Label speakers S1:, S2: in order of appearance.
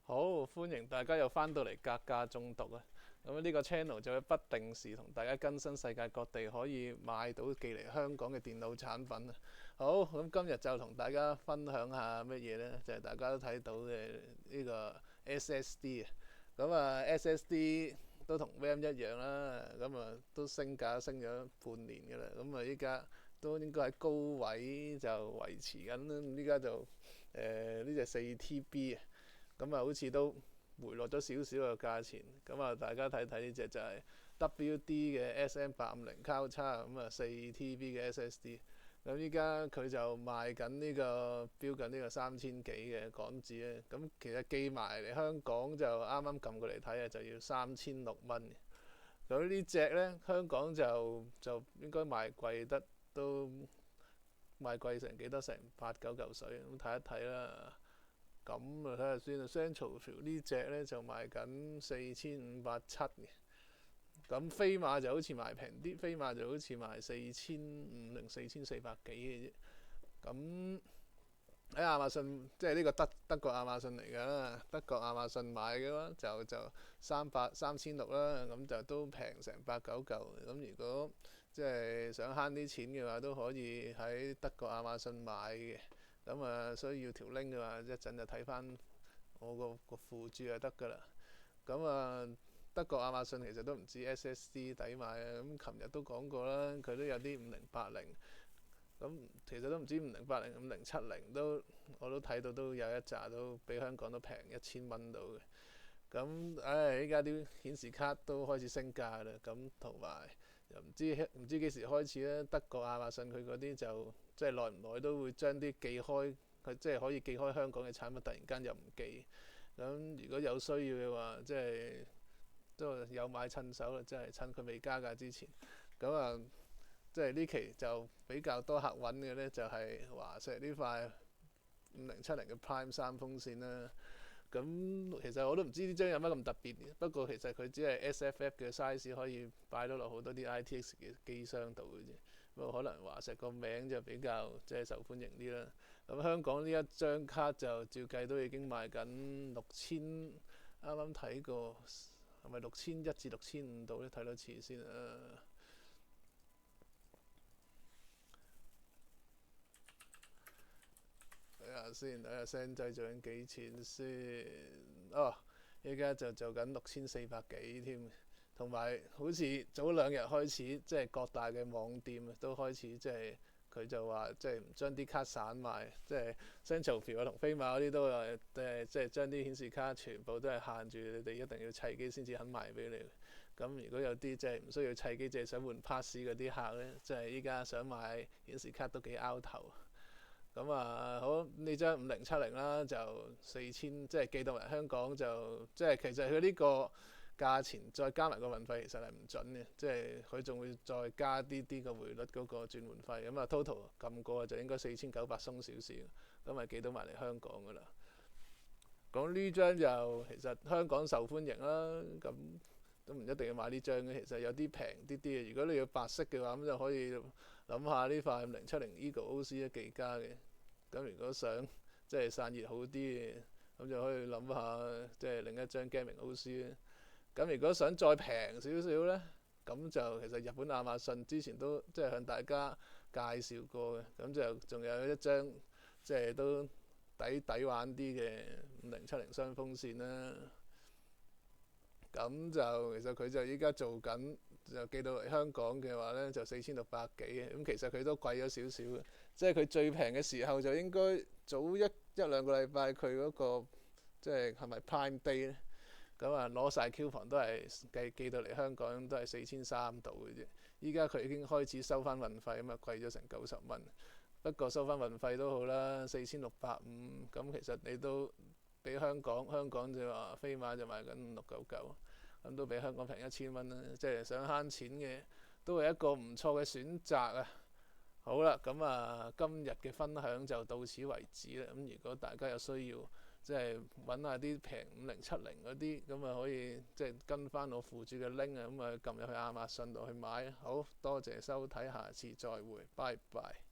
S1: 好，歡迎大家又翻到嚟格價中毒啊！咁呢個 channel 就會不定時同大家更新世界各地可以買到寄嚟香港嘅電腦產品啊！好，咁今日就同大家分享下乜嘢呢？就係大家都睇到嘅呢個 SSD 啊！咁啊 SSD 都同 RAM 一樣啦，咁啊都升價升咗半年㗎啦，咁啊依家都應該喺高位就維持緊啦。依家就呢隻4TB啊！咁啊，好似都回落咗少少嘅價錢。咁啊，大家睇睇呢隻就係 WD 嘅 SM850 交叉咁啊，4TB 嘅 SSD。咁依家佢就賣緊呢個標緊呢個3000幾嘅港紙咧。咁其實寄埋嚟香港就啱啱撳過嚟睇啊，就要3600蚊。咁呢隻呢，香港就應該賣貴得都賣貴成幾多？成8、9嚿水咁睇一睇啦。咁啊，睇下先啊。Central 呢隻呢就賣緊4570嘅，咁飛馬就好似賣平啲，飛馬就好似賣4500定4400幾嘅啫。咁喺亞馬遜，即係呢個德國亞馬遜嚟㗎啦。德國亞馬遜買嘅話就3600啦，咁就都平成8、9嚿。咁如果即係想慳啲錢嘅話，都可以喺德國亞馬遜買嘅。咁啊，需要條 link 嘅話，一陣就睇翻我個附注就得㗎啦。咁啊，德國亞馬遜其實都唔止 SSD 抵買啊。咁琴日都講過啦，佢都有啲5080。咁其實都唔止5080、5070都我都睇到都有一紮都比香港都平1000蚊到嘅。咁依家啲顯示卡都開始升價啦。咁同埋又唔知幾時開始咧，德國亞馬遜佢嗰啲就即係耐唔耐都會將啲寄開，佢即係可以寄開香港嘅產品，突然間又唔寄。咁如果有需要嘅話，即係都有買趁手啦，即係趁佢未加價之前。咁啊，即係呢期就比較多客揾嘅呢，就係華碩呢塊5070嘅 Prime 3風扇啦。咁其實我都唔知呢張有乜咁特別，不過其實佢只係 SFF 嘅 size 可以擺到落好多啲 ITX 嘅機箱度嘅啫。不過可能華碩個名就比較即係受歡迎啲啦。咁香港呢一張卡就照計都已經賣緊6000，啱啱睇過係咪6100至6500度咧？睇多次先啊！睇下先，睇下 send 製做緊幾錢先。哦，依家就做緊6400幾添，同埋好似早2日開始，即係各大嘅網店都開始即係佢就話即係唔將啲卡散賣，即係 Central 啊同飛馬嗰啲都係即係將啲顯示卡全部都係限住你哋一定要砌機先至肯賣俾你。咁如果有啲即係唔需要砌機，淨係想換 pass 嗰啲客呢，即係依家想買顯示卡都幾拗頭。咁啊，好呢張5070啦，就4000，即係寄到嚟香港就即係其實佢呢個價錢再加埋個運費，其實係唔準嘅，即係佢仲會再加啲個匯率嗰個轉換費。咁啊，total 撳過就應該4900鬆少少，咁咪寄到埋嚟香港噶啦。講呢張就其實香港受歡迎啦，咁都唔一定要買呢張嘅。其實有啲平啲嘅，如果你要白色嘅話，咁就可以諗下呢塊5070 Eagle OC 技嘉嘅。咁如果想即係散熱好啲嘅，咁就可以諗下即係另一張 Gaming OC 咧。咁如果想再平少少呢，咁就其實日本亞馬遜之前都即係向大家介紹過嘅。咁就仲有一張即係都抵玩啲嘅5070雙風扇啦。咁就其實佢就依家做緊，就寄到嚟香港嘅話呢，就4600幾嘅。咁其實佢都貴咗少少嘅，即係佢最平嘅時候就應該早一兩個禮拜佢嗰個即係咪 Prime Day 呢？咁啊攞晒 coupon 都係寄到嚟香港都係4300度嘅啫。依家佢已經開始收翻運費，咁啊貴咗成90蚊。不過收翻運費都好啦，4650。咁其實你都比香港就話飛馬就賣緊5699，咁都比香港平1000蚊啦。即係想慳錢嘅都係一個唔錯嘅選擇啊！好啦，咁啊今日嘅分享就到此為止啦。咁如果大家有需要，即係揾下啲平5070嗰啲，咁啊可以即係跟翻我附注嘅 link 啊，咁啊撳入去亞馬遜度去買。好多謝收睇，下次再會，拜拜。